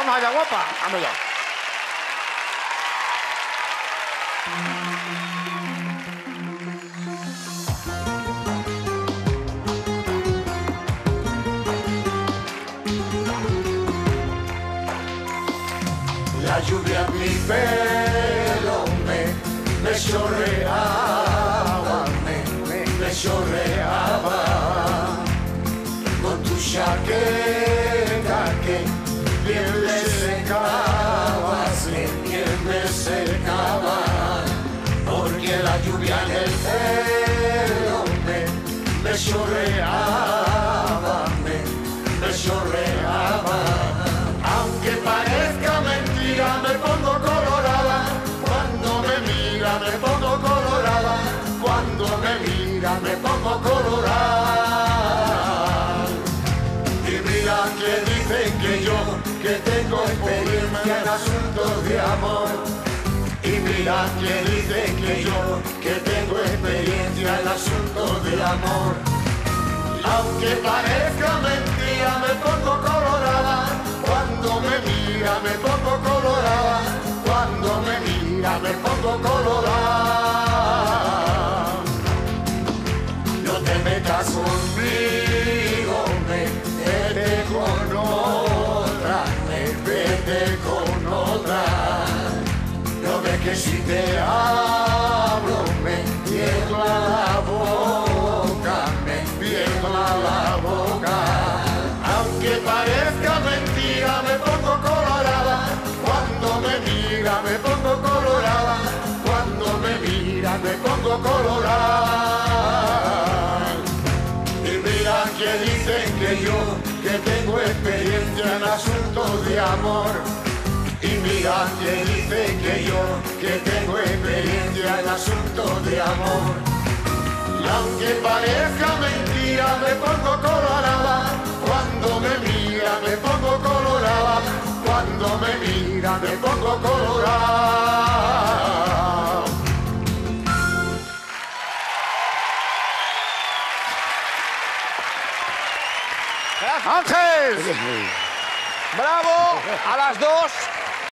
Vamos allá, guapa. Vamos ya. La lluvia en mi pelo me chorreaba, me chorreaba. Con tu chaqueta que bien le secaba, bien me secaba. Porque la lluvia en el pelo me chorreaba, me chorreaba. Aunque parezca mentira, me pongo colorada. Cuando me mira, me pongo colorada. Cuando me mira, me pongo colorada. Y mira que dicen que yo, que tengo experiencia en asuntos de amor. Y mira que dicen que yo, que tengo experiencia en asuntos de amor. Aunque parezca mentira, me pongo colorada. Cuando me mira, me pongo colorada. Cuando me mira, me pongo colorada. No te metas conmigo, vete con otra, vete con otra. No ves que si te hablo, me tiembla la boca, me tiembla la boca. Aunque parezca mentira, me pongo colorada. Cuando me mira, me pongo colorada. Cuando me mira, me pongo colorada. Y mira que dicen que yo, que tengo experiencia en asuntos de amor. Y mira que dicen que yo, que tengo experiencia en asuntos de amor. Y aunque parezca mentira, me pongo colorada. Cuando me mira, me pongo colorada. Cuando me mira, me pongo colorada. ¡Ángel! ¡Bravo! A las dos.